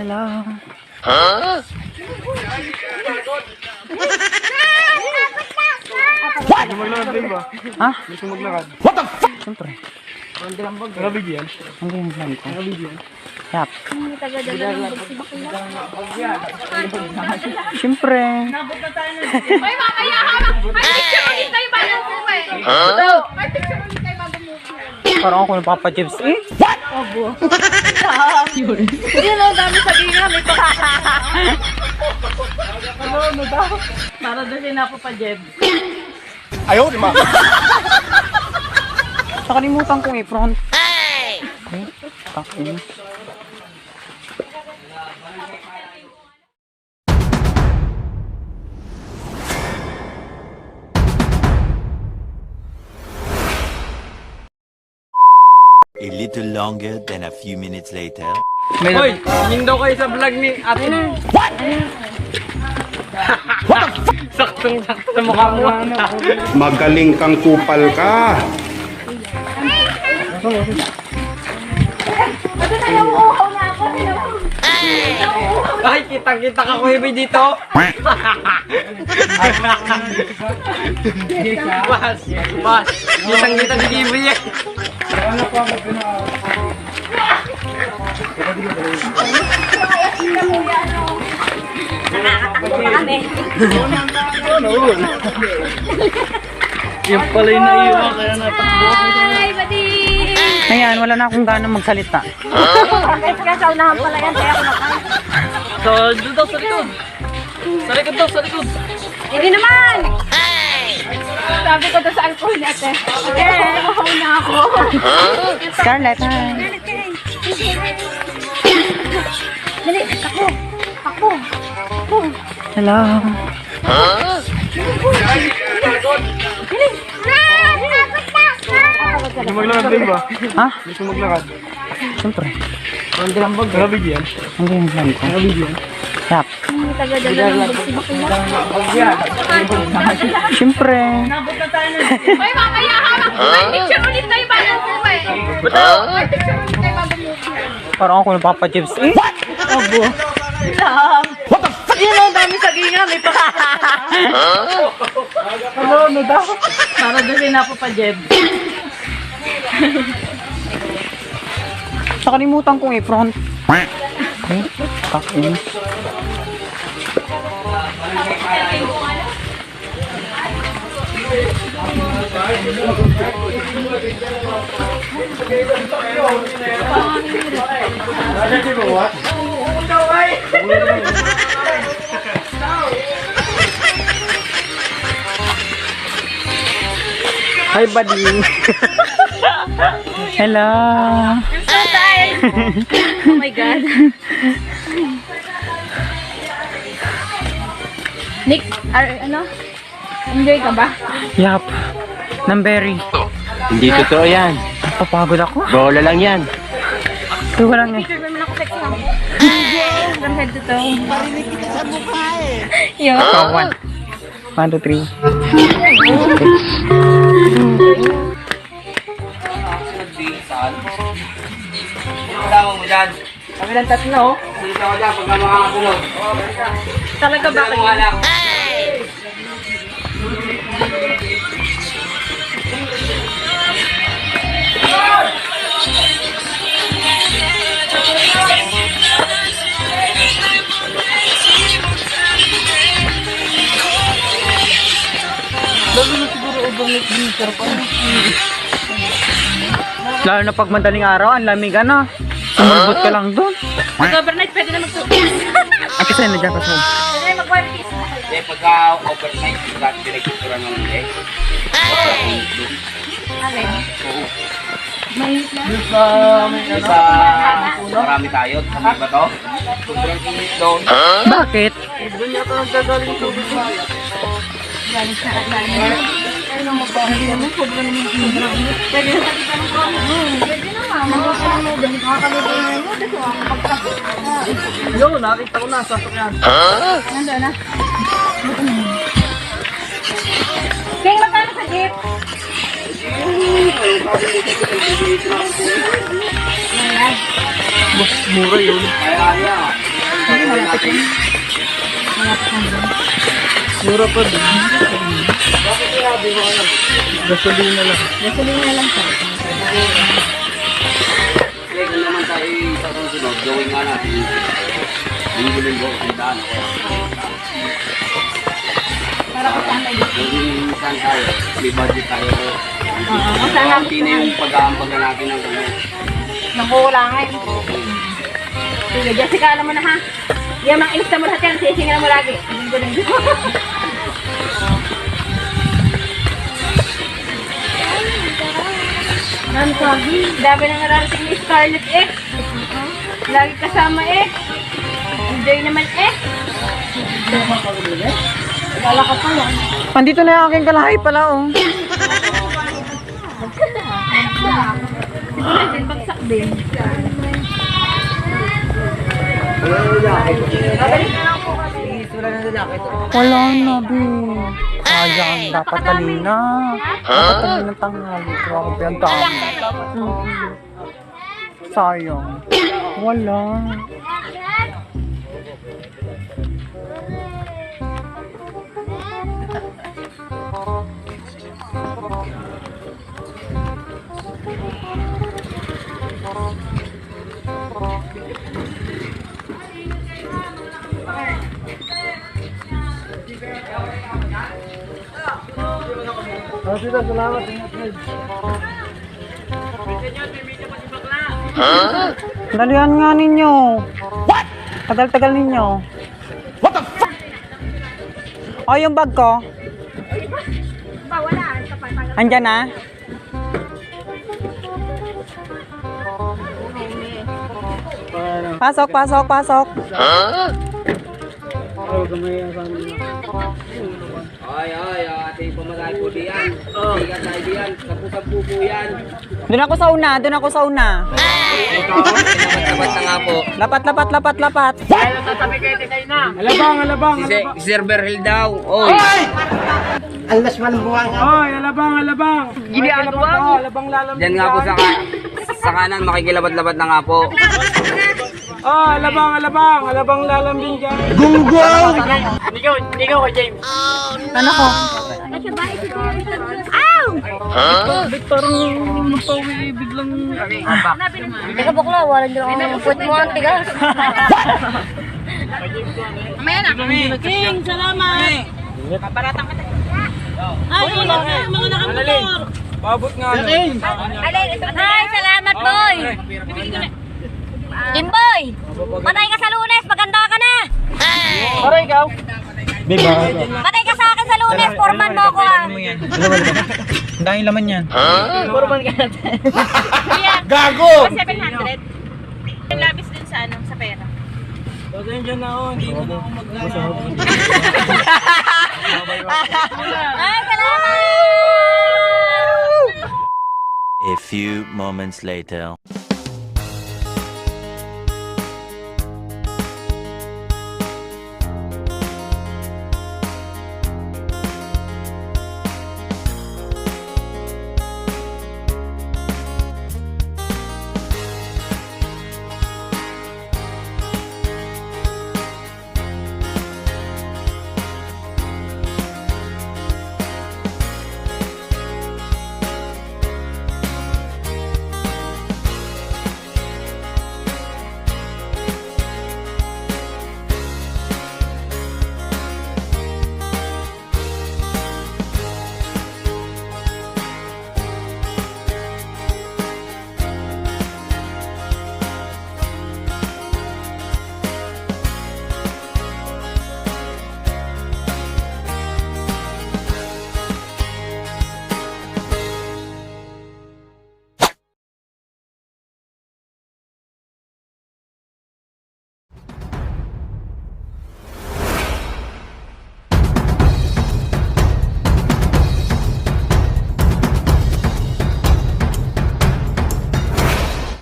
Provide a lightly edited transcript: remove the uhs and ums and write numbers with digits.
Hello. Gusto maglakad din ba? Ha? Gusto maglakad? Siyempre. Nakabigyan? Hindi yung plan ko. Nakabigyan? Yap. Siyempre. Ay, mamaya ha! May picture ulit tayo bago mo eh! May picture ulit tayo bago mo. Parang ako napapa-chips eh. Yun o, dami sabihin nga, may para doon siya napapajeb. Ayaw, di ba? Nakalimutan kong i-front. Okay. Takin. A little longer than a few minutes later. Hoy! Hindo kayo sa vlog ni Ate Ner. Saktong-sakto sa mukha mo. Magaling kang kupal ka. Ay, kitang-kita ka Kuya Bay dito. Bas. Kitang-kita si Kibi eh. Yung pala yung naiiwan kaya natakbo. Ay, badi! Ayan, wala na akong gana magsalita. Kaya sa unahan pala yan, kaya ako nakain. So, doon daw sa likod. Sa likod daw, sa likod. Hindi naman! Sabi ko doon sa alcohol ni ate. Mahaw na ako. Scarlett, hi. Dali, ako. Ako. Hello. Dali. Gusto maglakad din ba? Ha? Gusto maglakad? Siyempre. Nakabigyan? Hindi yung plan ko. Nakabigyan? Yap. Taga-dala ng bagsi-bakla. Siyempre. Ay, mamaya ha! May picture ulit tayo bago mo eh! May picture ulit tayo bago mo. Parang ako napapa-chips eh. Yun o, dami sabihin nga, may para doon siya napapajeb. Nakalimutan kong i-front. Okay. Takin. Hi, buddy. Hello. I'm so tired! Oh my God. Nick, ano? Enjoy ka ba? Yap. Namberi. Hindi totoo yan. Papagod ako. Bola lang yan. Ito ko lang eh. Picture naman ako sexy ha? Yes! From head to toe. Parinig kita sa mukha eh. Yun. So, 1, 2, 3. Tama mo dyan. Kami ng tatlo. Dito ako dyan pagka makakasunod. Talaga ba kayo? lang. Lalo na pag madaling araw, ang lamig ano. Sumulbot ka lang doon. Mag-overnight, pwede na mag-surprise. At kasi na dyan ka sa Pwede na mag-parties. Eh, pagka overnight, pagka pinagkikuran ng eh. Alin? Marami tayo. Sabi ba to? Sobrang init doon. Bakit? Doon yata nagdagaling tubig sa akin. Pwede na sa ng promo. Pwede na nga. Mag-upo ng noodle. Nakakaluto na yung noodle. Yo, nakita ko na. Sasakyan. Nandun na. King, magkano sa jeep? Mas mura yun. Kaya, gagawin natin. Mura pa din. Gasolina lang. Gasolina lang sa. Kaya kung naman tayo sa susunod, gawin nga natin. Linggo-linggo, ang daan. Para kasama dito. Kung saan tayo, may budget tayo. Sana Hindi na yung pag-aampaga natin ng ano. nakukulangan. Sige, Jessica, alam mo na ha. Yan mga ilista mo lahat yan. Sisingan mo lagi. Linggo-linggo. Nang sabi, dami nang narating ni Scarlett eh. Lagi kasama eh. Enjoy naman eh. Wala ka pa lang. Andito na yung aking kalahay pala, oh. Siguro din bagsak din. Wala na, Bi. Sayang, dapat kanina. Dapat kanina tanghali. Kaya ako pinagdaan. Sayang. Wala. Dalihan nga ninyo. What? Tagal-tagal ninyo. What the fuck? Oh, yung bag ko. Wala. Andyan na. Pasok, pasok, pasok. Ay, ating pamasahe po diyan. Hindi ka tayo diyan. Sapu-sapu po yan. Doon ako sa una, doon ako sa una. Lapat na nga po. Lapat, lapat, lapat, lapat. Si Sir Berhel daw. Oy! Diyan nga po sa kanan, makikilabat-labat na nga po. Ano ko? Teka bakla, wala nyo ako. Put mo ang tigas. Mamaya na. King, salamat. Paparatang ka tayo. Ay, mga nakamotor. Ay, salamat boy. Jimboy, patay ka sa Lunes, maganda ka na. Aray, ikaw. Patay ka sa akin sa Lunes, forman mo ako ah. Ang daming laman yan. Forman ka na. Gago! 700. Labis din sa ano, sa pera. Ay, salamat! A few moments later.